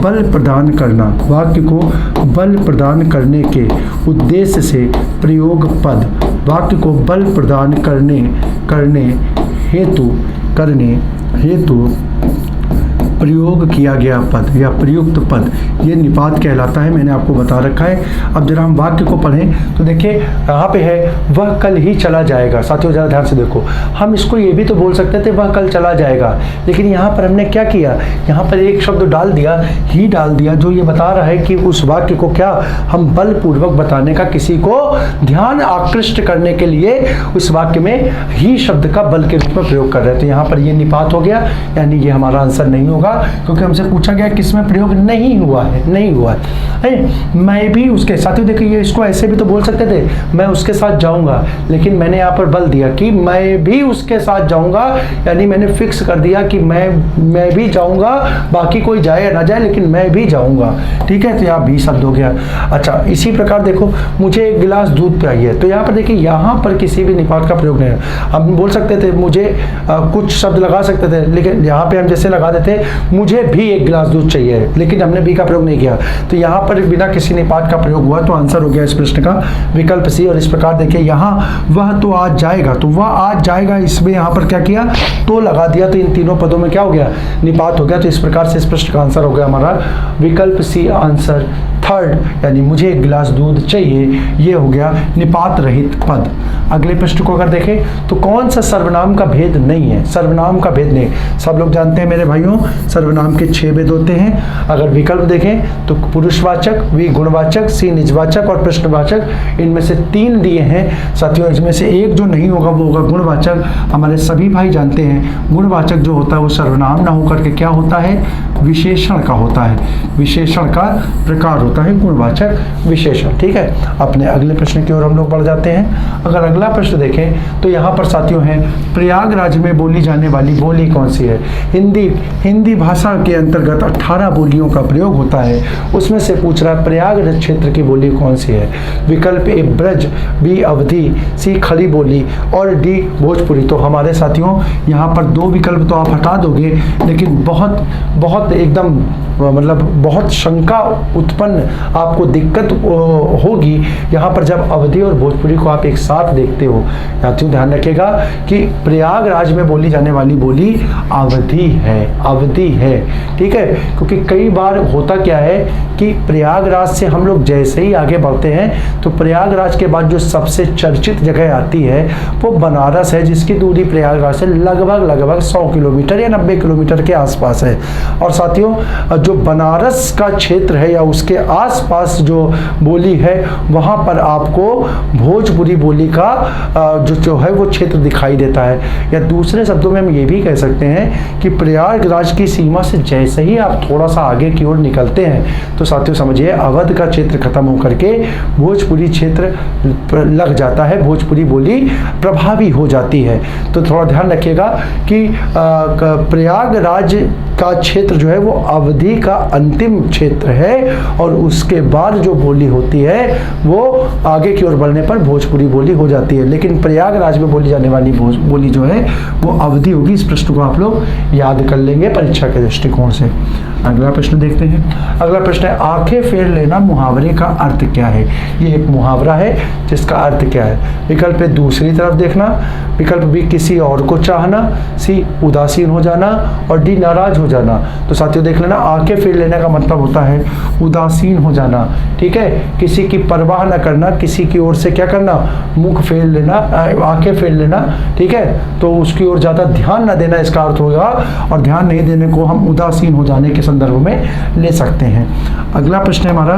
बल प्रदान करना, वाक्य को बल प्रदान करने के उद्देश्य से प्रयोग पद, वाक्य को बल प्रदान करने हेतु प्रयोग किया गया पद या प्रयुक्त पद, ये निपात कहलाता है। मैंने आपको बता रखा है। अब जरा हम वाक्य को पढ़ें तो देखिए यहाँ पे है वह कल ही चला जाएगा। साथियों जरा ध्यान से देखो, हम इसको ये भी तो बोल सकते थे वह कल चला जाएगा, लेकिन यहाँ पर हमने क्या किया, यहाँ पर एक शब्द डाल दिया, ही डाल दिया, जो ये बता रहा है कि उस वाक्य को क्या हम बलपूर्वक बताने का, किसी को ध्यान आकृष्ट करने के लिए उस वाक्य में ही शब्द का बल के रूप में प्रयोग कर रहे हैं। तो यहाँ पर ये निपात हो गया, यानी ये हमारा आंसर नहीं होगा, क्योंकि हमसे पूछा गया किसमें प्रयोग नहीं हुआ है। मैं भी उसके साथियों देखिए ये इसको ऐसे भी तो बोल सकते थे मैं उसके साथ जाऊंगा, लेकिन मैंने यहाँ पर बल दिया कि मैं भी उसके साथ जाऊंगा, यानी मैंने फिक्स कर दिया कि मैं भी जाऊंगा, बाकी कोई जाए या ना जाए लेकिन मैं भी जाऊंगा। ठीक है, तो यहाँ भी शब्द हो गया। अच्छा इसी प्रकार देखो मुझे एक गिलास दूध चाहिए, तो यहाँ पर देखिए यहाँ पर किसी भी निपात का प्रयोग नहीं है। हम बोल सकते थे मुझे कुछ शब्द लगा सकते थे, लेकिन यहाँ पे हम जैसे लगा देते मुझे भी एक गिलास दूध चाहिए, लेकिन हमने भी का प्रयोग नहीं किया, तो यहाँ पर बिना किसी निपात का प्रयोग हुआ, तो आंसर हो गया इस प्रश्न का विकल्प सी। और इस प्रकार देखिए यहाँ वह तो आज जाएगा, तो वह आज जाएगा, इसमें यहाँ पर क्या किया तो लगा दिया, तो इन तीनों पदों में क्या हो गया निपात हो गया। तो इस प्रकार से इस प्रश्न का आंसर हो गया हमारा विकल्प सी आंसर थर्ड, यानी मुझे एक गिलास दूध चाहिए, ये हो गया निपात रहित पद। अगले प्रश्न को अगर देखें तो कौन सा सर्वनाम का भेद नहीं है, सर्वनाम का भेद नहीं। सब लोग जानते हैं मेरे भाइयों सर्वनाम के 6 भेद होते हैं। अगर विकल्प देखें तो पुरुषवाचक, वी गुणवाचक, सी निजवाचक और प्रश्नवाचक, इनमें से 3 दिए हैं। साथियों इसमें से एक जो नहीं होगा वो होगा गुणवाचक। हमारे सभी भाई जानते हैं गुणवाचक जो होता है वो सर्वनाम ना होकर के क्या होता है विशेषण का होता है, विशेषण का प्रकार होता है गुणवाचक विशेषण। ठीक है, अपने अगले प्रश्न की ओर हम लोग बढ़ जाते हैं। अगर अगला प्रश्न देखें तो यहाँ पर साथियों है प्रयागराज में बोली जाने वाली बोली कौन सी है। हिंदी भाषा के अंतर्गत 18 बोलियों का प्रयोग होता है, उसमें से पूछ रहा है प्रयागराज क्षेत्र की बोली कौन सी है। विकल्प ए ब्रज, बी अवधी, सी खड़ी बोली और डी भोजपुरी। तो हमारे साथियों यहाँ पर 2 विकल्प तो आप हटा दोगे, लेकिन बहुत एकदम मतलब बहुत शंका उत्पन्न आपको दिक्कत होगी यहाँ पर जब अवधी और भोजपुरी को आप एक साथ देखते हो। साथियों ध्यान रखिएगा कि प्रयागराज में बोली जाने वाली बोली अवधी है। ठीक है, क्योंकि कई बार होता क्या है कि प्रयागराज से हम लोग जैसे ही आगे बढ़ते हैं तो प्रयागराज के बाद जो सबसे चर्चित जगह आती है वो बनारस है, जिसकी दूरी प्रयागराज से लगभग 100 किलोमीटर या 90 किलोमीटर के आसपास है। और साथियों जो बनारस का क्षेत्र है या उसके आसपास जो बोली है वहाँ पर आपको भोजपुरी बोली का जो है वो क्षेत्र दिखाई देता है। या दूसरे शब्दों में हम ये भी कह सकते हैं कि प्रयागराज की सीमा से जैसे ही आप थोड़ा सा आगे की ओर निकलते हैं तो साथियों समझिए अवध का क्षेत्र खत्म होकर के भोजपुरी क्षेत्र लग जाता है, भोजपुरी बोली प्रभावी हो जाती है। तो थोड़ा ध्यान रखिएगा कि प्रयागराज का क्षेत्र जो है वो अवधि का अंतिम क्षेत्र है और उसके बाद जो बोली होती है वो आगे की ओर बढ़ने पर भोजपुरी बोली हो जाती है, लेकिन प्रयागराज में बोली जाने वाली बोली जो है वो अवधि होगी। इस प्रश्न को आप लोग याद कर लेंगे परीक्षा के दृष्टिकोण से। अगला प्रश्न देखते हैं। अगला प्रश्न है आंखें फेर लेना मुहावरे का अर्थ क्या है। ये एक मुहावरा है जिसका अर्थ क्या है। विकल्प ए दूसरी तरफ देखना, विकल्प बी किसी और को चाहना, सी उदासीन हो जाना और डी नाराज हो जाना। तो साथियों देख लेना, आंखें फेर लेने का मतलब होता है उदासीन हो जाना, ठीक है, किसी की परवाह न करना, किसी की ओर से क्या करना, मुख फेर लेना, आंखें फेर लेना, ठीक है, तो उसकी ओर ज़्यादा ध्यान न देना इसका अर्थ होगा। और ध्यान नहीं देने को हम उदासीन हो जाने के संदर्भ में ले सकते हैं। अगला प्रश्न है हमारा,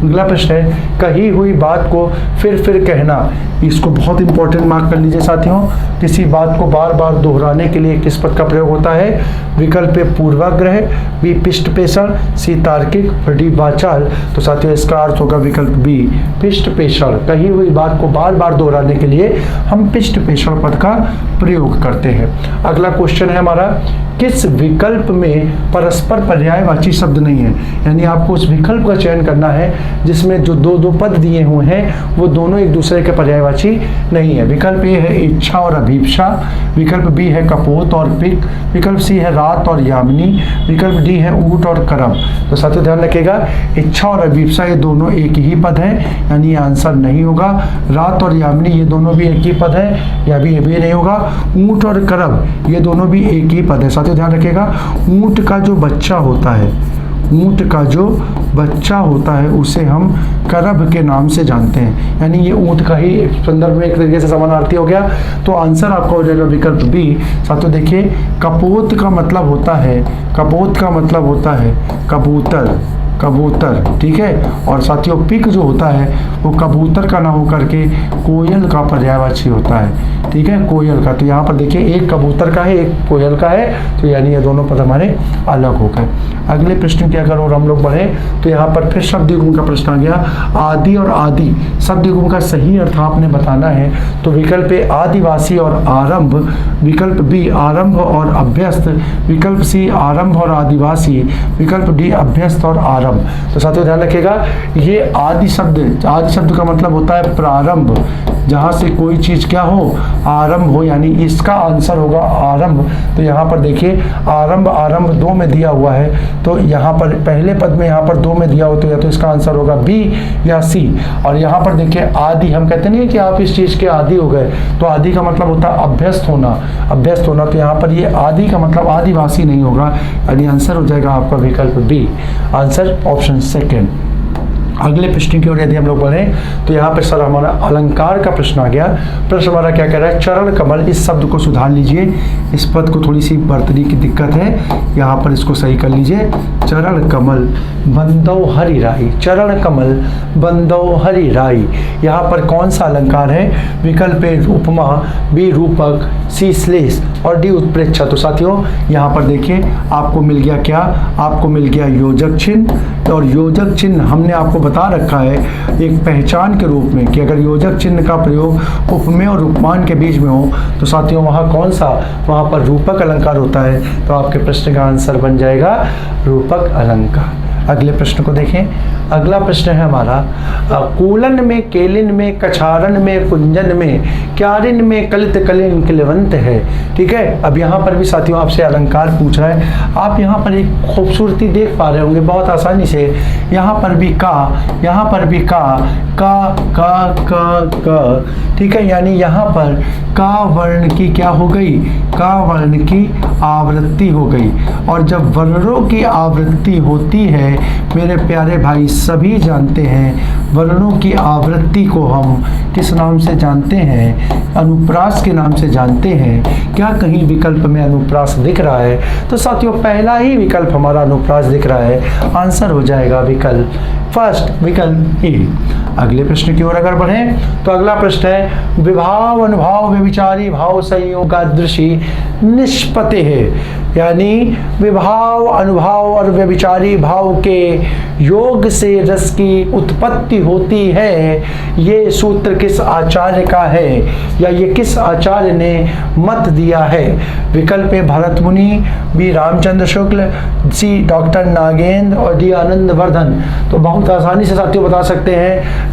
अगला प्रश्न है कही हुई बात को फिर कहना। इसको बहुत इंपॉर्टेंट मार्क कर लीजिए साथियों। किसी बात को बार बार दोहराने के लिए किस पद का प्रयोग होता है। विकल्प ए पूर्वाग्रह, बी पिष्ट पेषण, सी तार्किक और डी वाचाल। तो साथियों इसका अर्थ होगा विकल्प बी पिष्ट पेषण। कही हुई बात को बार बार दोहराने के लिए हम पिष्ट पेषण पद का प्रयोग करते हैं। अगला क्वेश्चन है हमारा, किस विकल्प में परस्पर पर्यायवाची शब्द नहीं है। यानी आपको उस विकल्प का चयन करना है जिसमें जो दो पद दिए हुए हैं वो दोनों एक दूसरे के पर्यायवाची नहीं है। विकल्प ए है इच्छा और अभीप्सा, विकल्प बी है कपोत और पिक, विकल्प सी है रात और यामिनी, विकल्प डी है ऊंट और करम। तो साथियों ध्यान रखिएगा, इच्छा और अभीप्सा ये दोनों एक ही पद है, यानी ये आंसर नहीं होगा। रात और यामिनी ये दोनों भी एक ही पद है, या भी ये भी नहीं होगा। ऊंट और करम ये दोनों भी एक ही पद है। साथियों ध्यान रखिएगा, ऊंट का जो बच्चा होता है, ऊंट का जो बच्चा होता है उसे हम करभ के नाम से जानते हैं, यानी ये ऊंट का ही संदर्भ में एक तरीके से समानार्थी हो गया। तो आंसर आपका हो जाएगा विकल्प बी। साथियों देखिए, कपोत का मतलब होता है, कपोत का मतलब होता है कबूतर, कबूतर, ठीक है। और साथियों पिक जो होता है वो कबूतर का ना होकर के कोयल का पर्यायवाची होता है, ठीक है, कोयल का। तो यहाँ पर देखिए एक कबूतर का है, एक कोयल का है, तो यानी ये दोनों पद हमारे अलग हो गए। अगले प्रश्न की अगर और हम लोग बढ़े तो यहाँ पर फिर शब्द युग्म का प्रश्न आ गया। आदि और आदि शब्द युग्म का सही अर्थ आपने बताना है। तो विकल्प ए आदिवासी और आरंभ, विकल्प बी आरंभ और अभ्यस्त, विकल्प सी आरंभ और आदिवासी, विकल्प डी अभ्यस्त और आरंभ। तो साथियों ध्यान रखिएगा, ये आदि शब्द का मतलब होता है प्रारंभ, जहाँ से कोई चीज क्या हो, आरंभ हो, यानी इसका आंसर होगा आरंभ। तो यहाँ पर देखिए आरंभ, आरंभ दो में दिया हुआ है, तो यहाँ पर पहले पद में यहाँ पर दो में दिया हो तो या तो इसका आंसर होगा बी या सी। और यहाँ पर देखिए आदि, हम कहते नहीं कि आप इस चीज के आदि हो गए, तो आदि का मतलब होता है अभ्यस्त होना, अभ्यस्त होना। तो यहाँ पर ये आदि का मतलब आदिवासी नहीं होगा, यानी आंसर हो जाएगा आपका विकल्प बी, आंसर ऑप्शन सेकेंड। अगले प्रश्न की ओर यदि हम लोग बढ़ें तो यहाँ पर सर हमारा अलंकार का प्रश्न आ गया। प्रश्न हमारा क्या कह रहा है, चरण कमल, इस शब्द को सुधार लीजिए, इस पद को थोड़ी सी बर्तनी की दिक्कत है, यहाँ पर इसको सही कर लीजिए। चरण कमल बंदो हरि राई, चरण कमल बंदो हरि राई, यहाँ पर कौन सा अलंकार है। विकल्प ए उपमा, बी रूपक, सी श्लेष और डी उत्प्रेक्षा। तो साथियों यहाँ पर देखिए आपको मिल गया क्या, आपको मिल गया योजक चिन्ह। और योजक चिन्ह हमने आपको बता रखा है एक पहचान के रूप में कि अगर योजक चिन्ह का प्रयोग उपमेय और उपमान के बीच में हो तो साथियों वहाँ कौन सा, वहाँ पर रूपक अलंकार होता है। तो आपके प्रश्न का आंसर बन जाएगा रूपक अलंकार। अगले प्रश्न को देखें। अगला प्रश्न है हमारा, कूलन में, केलिन में, कछारन में, कुंजन में, क्यारिन में, कलित कलिन किलवंत है, ठीक है। अब यहाँ पर भी साथियों आपसे अलंकार पूछ रहा है। आप यहाँ पर एक खूबसूरती देख पा रहे होंगे बहुत आसानी से, यहाँ पर भी का, यहाँ पर भी का, ठीक है, यानी यहाँ पर का वर्ण की क्या हो गई, का वर्ण की आवृत्ति हो गई। और जब वर्णों की आवृत्ति होती है मेरे प्यारे भाई सभी जानते हैं, वर्णों की आवृत्ति को हम किस नाम से जानते हैं, अनुप्रास के नाम से जानते हैं। क्या कहीं विकल्प में अनुप्रास दिख रहा है। तो साथियों पहला ही विकल्प हमारा अनुप्रास दिख रहा है, आंसर हो जाएगा विकल्प फर्स्ट, विकल्प ए। अगले प्रश्न की ओर अगर बढ़ें तो अगला प्रश्न है, विभाव अनुभाव व्यभिचारी भाव संयोगादृशी निष्पत्ति है, यानी विभाव अनुभाव और व्यभिचारी भाव के योग से रस की उत्पत्ति होती है। ये सूत्र किस आचार्य का है या ये किस आचार्य ने मत दिया है। विकल्प ए भरत मुनि, बी रामचंद्र शुक्ल, सी डॉक्टर नागेंद्र और डी आनंद वर्धन। तो बहुत आसानी से साथियों बता सकते हैं,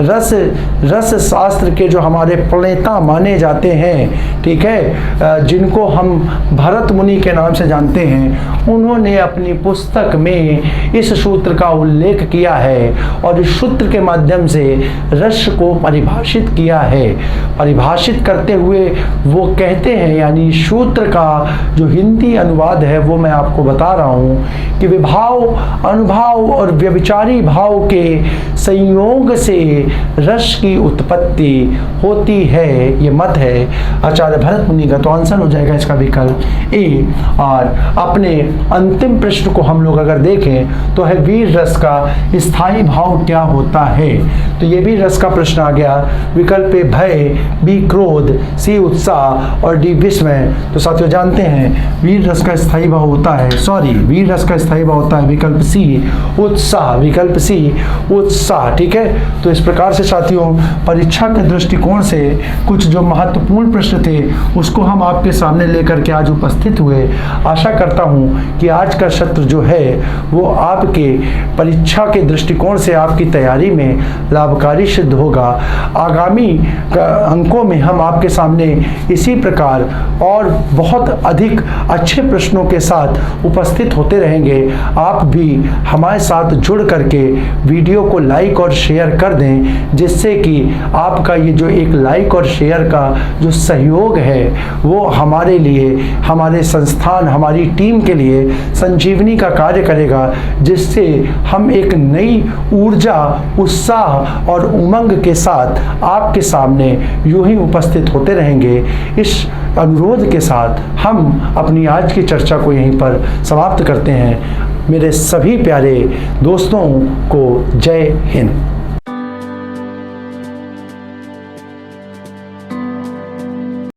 रस शास्त्र के जो हमारे प्रणेता माने जाते हैं, ठीक है, जिनको हम भरत मुनि के नाम से जानते जानते हैं, उन्होंने अपनी पुस्तक में इस सूत्र का उल्लेख किया है और इस सूत्र के माध्यम से रस को परिभाषित किया है। परिभाषित करते हुए वो कहते हैं, यानी सूत्र का जो हिंदी अनुवाद है वो मैं आपको बता रहा हूँ कि विभाव, अनुभाव और व्यभिचारी भाव के संयोग से रस की उत्पत्ति होती है। ये मत है आचार्य भरत मुनि का, तो आंसर हो जाएगा इसका विकल्प ए। और अपने अंतिम प्रश्न को हम लोग अगर देखें तो है वीर रस का स्थायी भाव क्या होता है। तो ये भी रस का प्रश्न आ गया। विकल्प ए भय, बी क्रोध, सी उत्साह और डी विस्मय। तो साथियों जानते हैं वीर रस का स्थायी भाव होता है, वीर रस का स्थायी भाव होता है विकल्प सी उत्साह, विकल्प सी उत्साह। ठीक है, तो इस प्रकार से साथियों परीक्षा के दृष्टिकोण से कुछ जो महत्वपूर्ण प्रश्न थे उसको हम आपके सामने लेकर के आज उपस्थित हुए। आशा करता हूं कि आज का सत्र जो है वो आपके परीक्षा के दृष्टिकोण से आपकी तैयारी में लाभकारी सिद्ध होगा। आगामी अंकों में हम आपके सामने इसी प्रकार और बहुत अधिक अच्छे प्रश्नों के साथ उपस्थित होते रहेंगे। आप भी हमारे साथ जुड़ करके वीडियो को लाइक और शेयर कर दें, जिससे कि आपका ये जो एक लाइक और शेयर का जो सहयोग है वो हमारे लिए, हमारे संस्थान, हमारी टीम के लिए संजीवनी का कार्य करेगा, जिससे हम एक नई ऊर्जा, उत्साह और उमंग के साथ आपके सामने यूं ही उपस्थित होते रहेंगे। इस अनुरोध के साथ हम अपनी आज की चर्चा को यहीं पर समाप्त करते हैं। मेरे सभी प्यारे दोस्तों को जय हिंद।